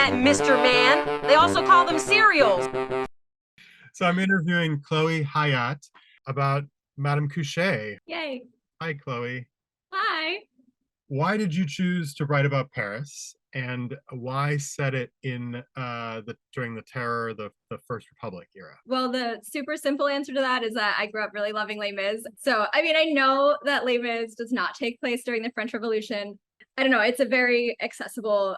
that, Mr. Man. They also call them cereals. So I'm interviewing Chloé Hayat about Madame Couché. Yay. Hi, Chloé. Hi. Why did you choose to write about Paris, and why set it in during the Terror, the First Republic era? Well, the super simple answer to that is that I grew up really loving Les Miz. So, I mean, I know that Les Miz does not take place during the French Revolution. I don't know. It's a very accessible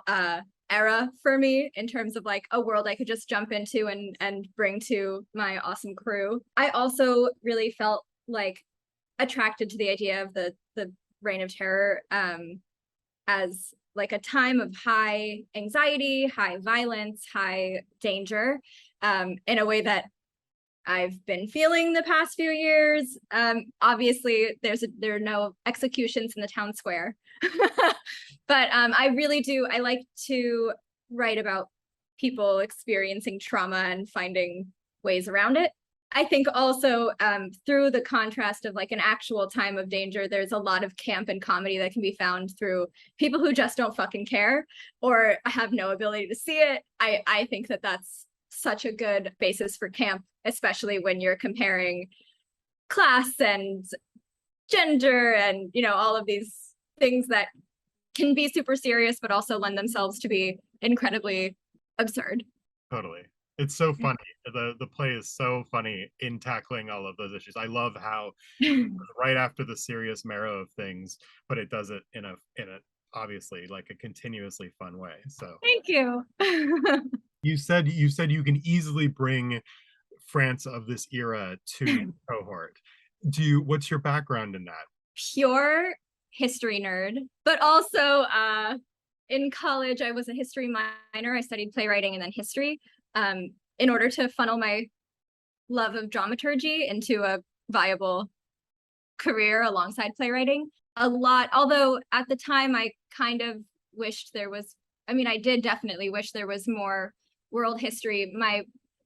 era for me in terms of like a world I could just jump into and bring to my awesome crew. I also really felt like attracted to the idea of the Reign of Terror as like a time of high anxiety, high violence, high danger, in a way that I've been feeling the past few years. Obviously, there are no executions in the town square, but I really do. I like to write about people experiencing trauma and finding ways around it. I think also through the contrast of like an actual time of danger, there's a lot of camp and comedy that can be found through people who just don't fucking care or have no ability to see it. I think that that's such a good basis for camp, especially when you're comparing class and gender and, you know, all of these things that can be super serious, but also lend themselves to be incredibly absurd. Totally. It's so funny. The play is so funny in tackling all of those issues. I love how right after the serious marrow of things, but it does it in a obviously like a continuously fun way. So thank you. you said you can easily bring France of this era to cohort. What's your background in that? Pure history nerd, but also in college I was a history minor. I studied playwriting and then history. In order to funnel my love of dramaturgy into a viable career alongside playwriting. Although at the time I kind of wished there was, I did definitely wish there was more world history. My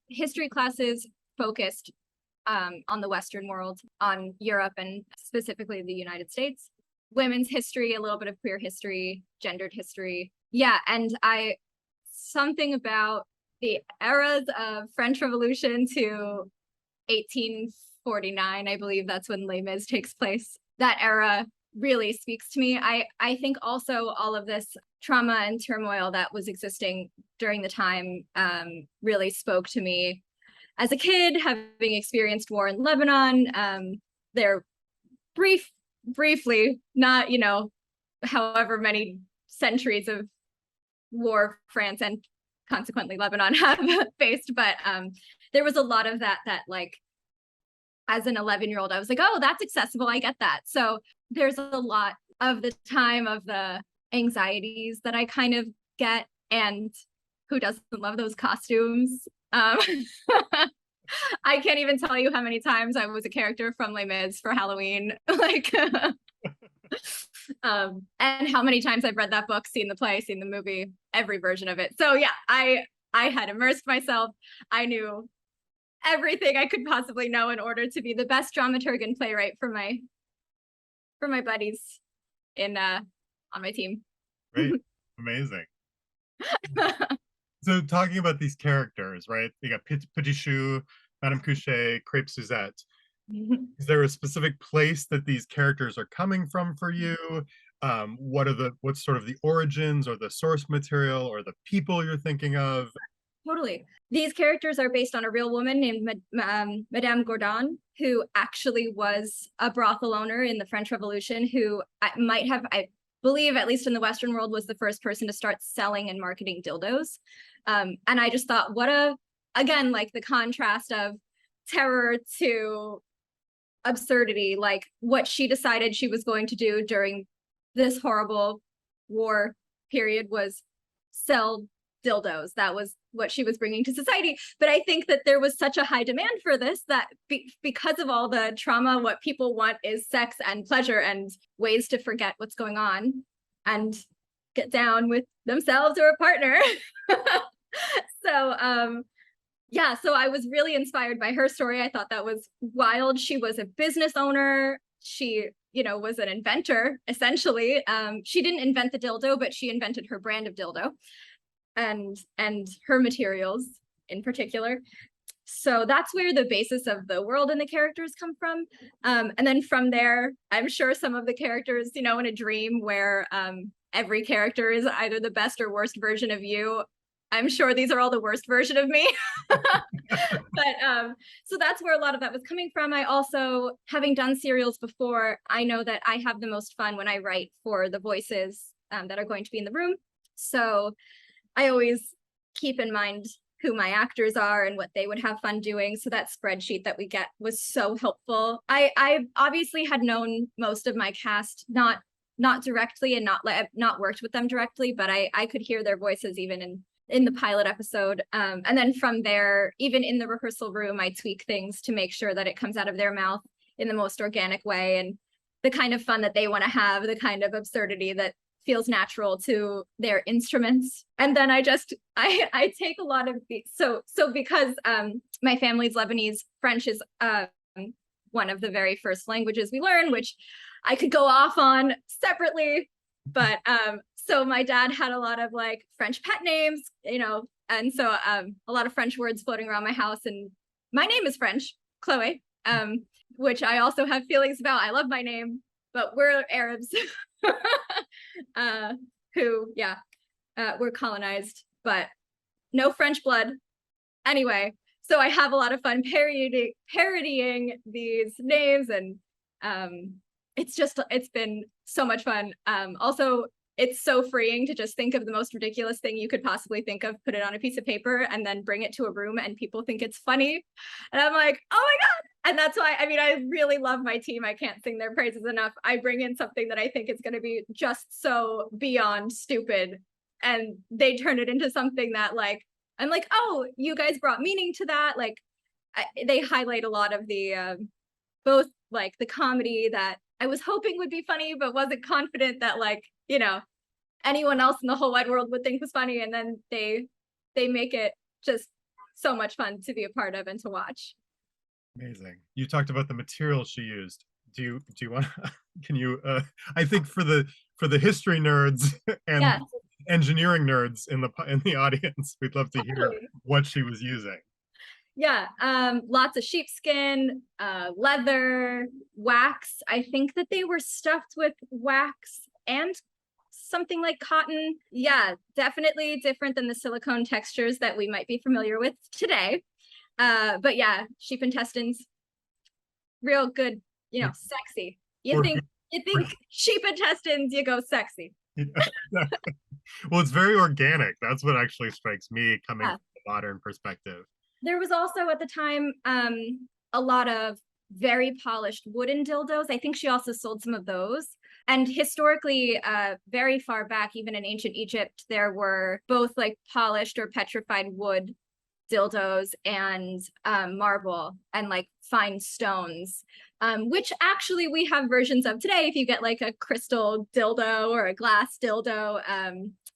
history classes focused on the Western world, on Europe and specifically the United States. Women's history, a little bit of queer history, gendered history. Yeah, and something about the eras of French Revolution to 1849, I believe that's when Les Mis takes place. That era really speaks to me. I think also all of this trauma and turmoil that was existing during the time really spoke to me as a kid, having experienced war in Lebanon. There briefly, not, you know, however many centuries of war France and consequently Lebanon have faced, but there was a lot of that like as an 11-year-old I was like, oh, that's accessible, I get that. So there's a lot of the time of the anxieties that I kind of get, and who doesn't love those costumes? I can't even tell you how many times I was a character from Les Mis for Halloween, like and how many times I've read that book, seen the play, seen the movie, every version of it. So yeah, I had immersed myself. I knew everything I could possibly know in order to be the best dramaturg and playwright for my buddies in on my team. Great. Amazing. So talking about these characters, right? You got Petit Chou, Madame Couché, Crepe Suzette. Is there a specific place that these characters are coming from for you? What's sort of the origins or the source material or the people you're thinking of? Totally. These characters are based on a real woman named Madame Gourdon, who actually was a brothel owner in the French Revolution, who I believe, at least in the Western world, was the first person to start selling and marketing dildos. And I just thought, again, like the contrast of terror to absurdity, like what she decided she was going to do during this horrible war period was sell dildos. That was what she was bringing to society. But I think that there was such a high demand for this that because of all the trauma, what people want is sex and pleasure and ways to forget what's going on and get down with themselves or a partner. So yeah, so I was really inspired by her story. I thought that was wild. She was a business owner. She, you know, was an inventor, essentially. She didn't invent the dildo, but she invented her brand of dildo. and her materials in particular. So that's where the basis of the world and the characters come from. And then from there, I'm sure some of the characters, in a dream where every character is either the best or worst version of you, I'm sure these are all the worst version of me. But so that's where a lot of that was coming from. I also, having done serials before, I know that I have the most fun when I write for the voices that are going to be in the room. So I always keep in mind who my actors are and what they would have fun doing. So that spreadsheet that we get was so helpful. I obviously had known most of my cast, not directly and not worked with them directly, but I could hear their voices even in the pilot episode. And then from there, even in the rehearsal room, I tweak things to make sure that it comes out of their mouth in the most organic way and the kind of fun that they want to have, the kind of absurdity that feels natural to their instruments. And then I take a lot of so because my family's Lebanese, French is one of the very first languages we learn, which I could go off on separately, but so my dad had a lot of like French pet names, and so a lot of French words floating around my house, and my name is French, Chloé, which I also have feelings about. I love my name, but we're Arabs who were colonized, but no French blood. Anyway, so I have a lot of fun parodying these names, and it's been so much fun. Also, it's so freeing to just think of the most ridiculous thing you could possibly think of, put it on a piece of paper, and then bring it to a room and people think it's funny. And I'm like, oh my God. And that's why, I really love my team. I can't sing their praises enough. I bring in something that I think is going to be just so beyond stupid, and they turn it into something that I'm like, oh, you guys brought meaning to that. They highlight a lot of the, both the comedy that I was hoping would be funny, but wasn't confident that anyone else in the whole wide world would think was funny. And then they make it just so much fun to be a part of and to watch. Amazing. You talked about the material she used. Do you want can you I think for the history nerds and yes. engineering nerds in the audience, we'd love to hear what she was using. Yeah, lots of sheepskin, leather, wax. I think that they were stuffed with wax and something like cotton. Yeah, definitely different than the silicone textures that we might be familiar with today. But yeah, sheep intestines, real good, sexy. You think sheep intestines, you go sexy. Well, it's very organic. That's what actually strikes me coming from a modern perspective. There was also at the time a lot of very polished wooden dildos. I think she also sold some of those. And historically, very far back, even in ancient Egypt, there were both polished or petrified wood dildos and marble and fine stones, which actually we have versions of today. If you get a crystal dildo or a glass dildo,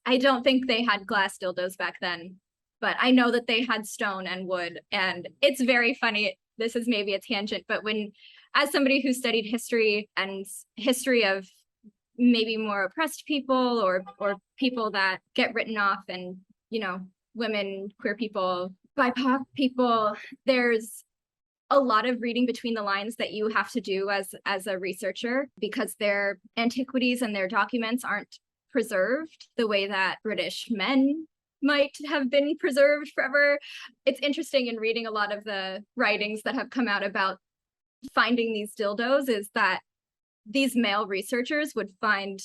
I don't think they had glass dildos back then, but I know that they had stone and wood, and it's very funny. This is maybe a tangent, but as somebody who studied history and history of maybe more oppressed people or people that get written off, and women, queer people, BIPOC people, there's a lot of reading between the lines that you have to do as a researcher, because their antiquities and their documents aren't preserved the way that British men might have been preserved forever. It's interesting in reading a lot of the writings that have come out about finding these dildos is that these male researchers would find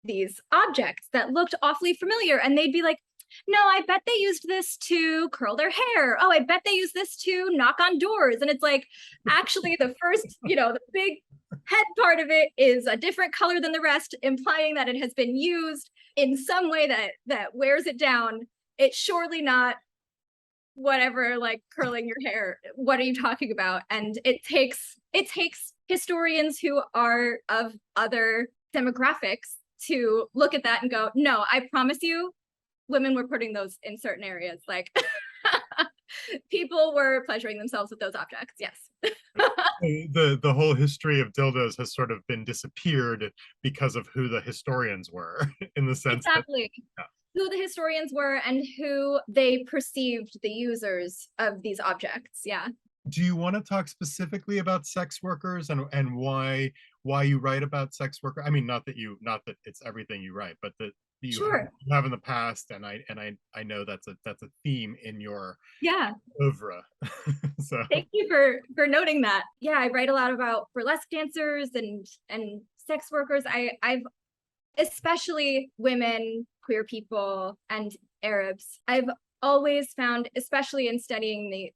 these objects that looked awfully familiar, and they'd be like, no, I bet they used this to curl their hair. Oh, I bet they used this to knock on doors. And it's actually the first, the big head part of it is a different color than the rest, implying that it has been used in some way that wears it down. It's surely not whatever, curling your hair. What are you talking about? And it takes historians who are of other demographics to look at that and go, no, I promise you, women were putting those in certain areas. People were pleasuring themselves with those objects. Yes. The whole history of dildos has sort of been disappeared because of who the historians were, in the sense exactly. who the historians were and who they perceived the users of these objects. Yeah. Do you want to talk specifically about sex workers and why you write about sex worker? I mean, not that it's everything you write, but that Sure. you have in the past, and I know that's a theme in your Yeah. oeuvre. So Thank you for noting that. Yeah, I write a lot about burlesque dancers and sex workers. I've especially women, queer people, and Arabs. I've always found, especially in studying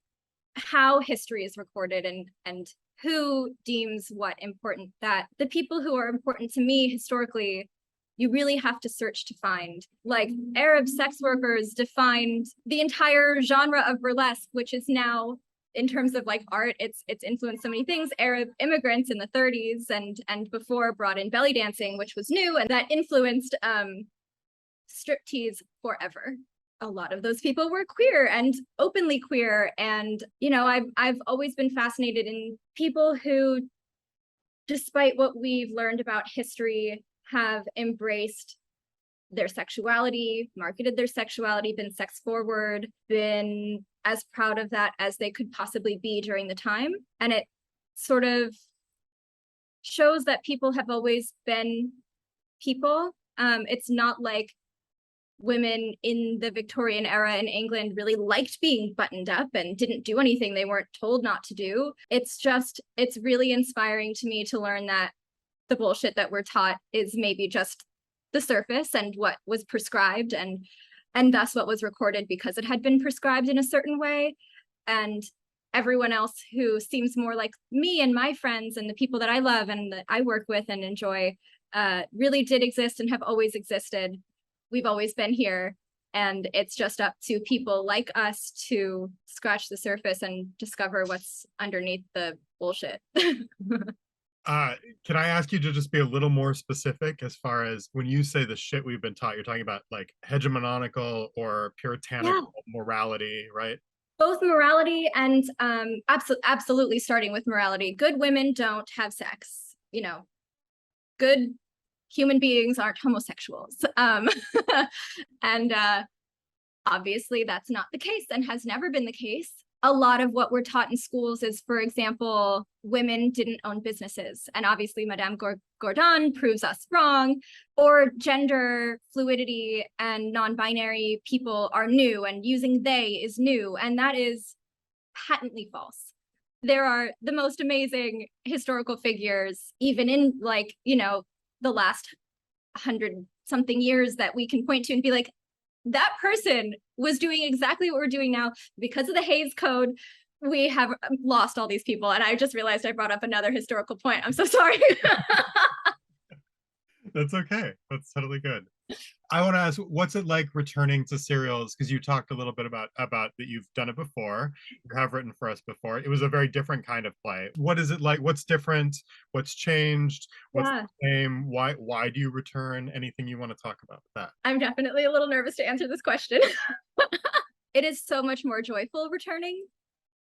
how history is recorded and who deems what important, that the people who are important to me historically, you really have to search to find. Like Arab sex workers defined the entire genre of burlesque, which is now, in terms of like art, it's influenced so many things. Arab immigrants in the 30s and before brought in belly dancing, which was new, and that influenced striptease forever. A lot of those people were queer and openly queer, and I've always been fascinated in people who, despite what we've learned about history, have embraced their sexuality, marketed their sexuality, been sex forward, been as proud of that as they could possibly be during the time. And it sort of shows that people have always been people. It's not like women in the Victorian era in England really liked being buttoned up and didn't do anything they weren't told not to do. It's really inspiring to me to learn that the bullshit that we're taught is maybe just the surface and what was prescribed and thus what was recorded because it had been prescribed in a certain way. And everyone else who seems more like me and my friends and the people that I love and that I work with and enjoy really did exist and have always existed. We've always been here. And it's just up to people like us to scratch the surface and discover what's underneath the bullshit. Can I ask you to just be a little more specific as far as when you say the shit we've been taught, you're talking about like hegemonical or puritanical morality, right? Both morality and absolutely starting with morality. Good women don't have sex. Good human beings aren't homosexuals. And obviously that's not the case and has never been the case. A lot of what we're taught in schools is, for example, women didn't own businesses. And obviously Madame Gordon proves us wrong, or gender fluidity and non-binary people are new and using they is new. And that is patently false. There are the most amazing historical figures, even in the last 100-something years that we can point to and be like, that person was doing exactly what we're doing now. Because of the Hays Code, we have lost all these people. And I just realized I brought up another historical point. I'm so sorry. That's okay. That's totally good. I want to ask, what's it like returning to serials? Because you talked a little bit about that you've done it before. You have written for us before. It was a very different kind of play. What is it like? What's different? What's changed? What's the same? Why do you return? Anything you want to talk about with that? I'm definitely a little nervous to answer this question. It is so much more joyful returning.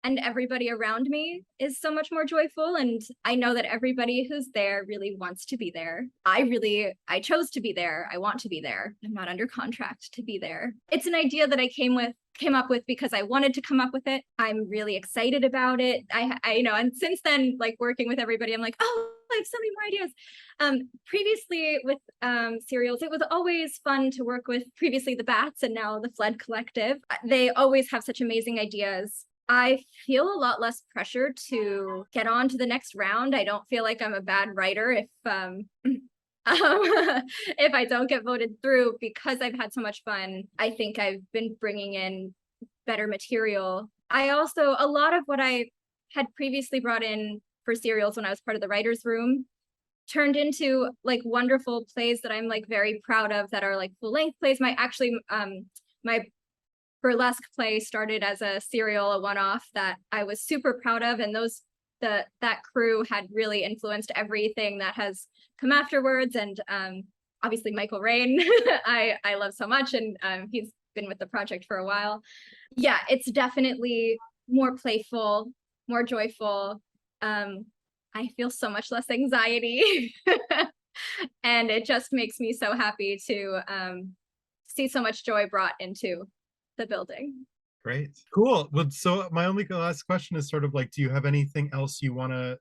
And everybody around me is so much more joyful. And I know that everybody who's there really wants to be there. I chose to be there. I want to be there. I'm not under contract to be there. It's an idea that I came up with because I wanted to come up with it. I'm really excited about it. I and since then, like working with everybody, I'm like, oh, I have so many more ideas. Previously with serials, it was always fun to work with previously the Bats and now the Fled Collective. They always have such amazing ideas. I feel a lot less pressure to get on to the next round. I don't feel like I'm a bad writer if if I don't get voted through, because I've had so much fun. I think I've been bringing in better material. I also, a lot of what I had previously brought in for serials when I was part of the writer's room turned into like wonderful plays that I'm like very proud of, that are like full-length plays. My burlesque play started as a serial, a one-off that I was super proud of, and that crew had really influenced everything that has come afterwards. And obviously Michael Rain, I love so much, and he's been with the project for a while. Yeah, it's definitely more playful, more joyful. I feel so much less anxiety, and it just makes me so happy to see so much joy brought into the building. Great. Cool. Well, so my only last question is sort of like, do you have anything else you want to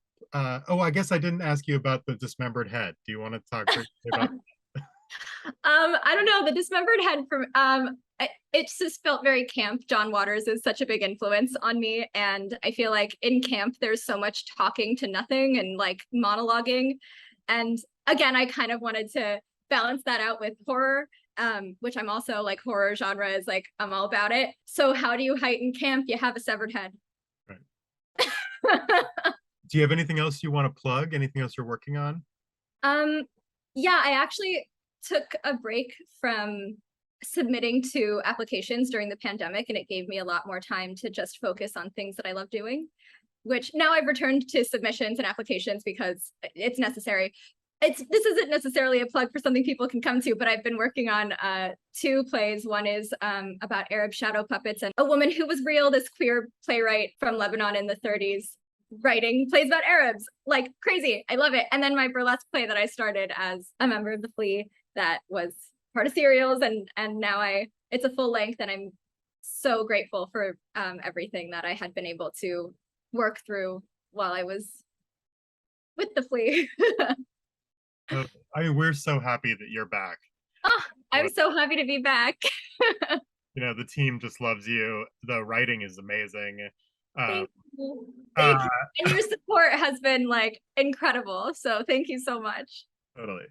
oh, I guess I didn't ask you about the dismembered head. Do you want to talk briefly about I don't know, the dismembered head from it just felt very camp. John Waters is such a big influence on me, and I feel like in camp there's so much talking to nothing and like monologuing, and again I kind of wanted to balance that out with horror, which I'm also like, horror genre is like, I'm all about it. So how do you heighten camp? You have a severed head. Right. Do you have anything else you want to plug? Anything else you're working on? Yeah, I actually took a break from submitting to applications during the pandemic, and it gave me a lot more time to just focus on things that I love doing, which now I've returned to submissions and applications because it's necessary. This isn't necessarily a plug for something people can come to, but I've been working on 2 plays. One is about Arab shadow puppets and a woman who was real, this queer playwright from Lebanon in the 30s, writing plays about Arabs, like crazy. I love it. And then my burlesque play that I started as a member of the Flea that was part of Serials, and now it's a full length, and I'm so grateful for everything that I had been able to work through while I was with the Flea. I mean, we're so happy that you're back. Oh, I'm so happy to be back. You know, the team just loves you. The writing is amazing. Thank you. Thank you. And your support has been like incredible. So thank you so much. Totally.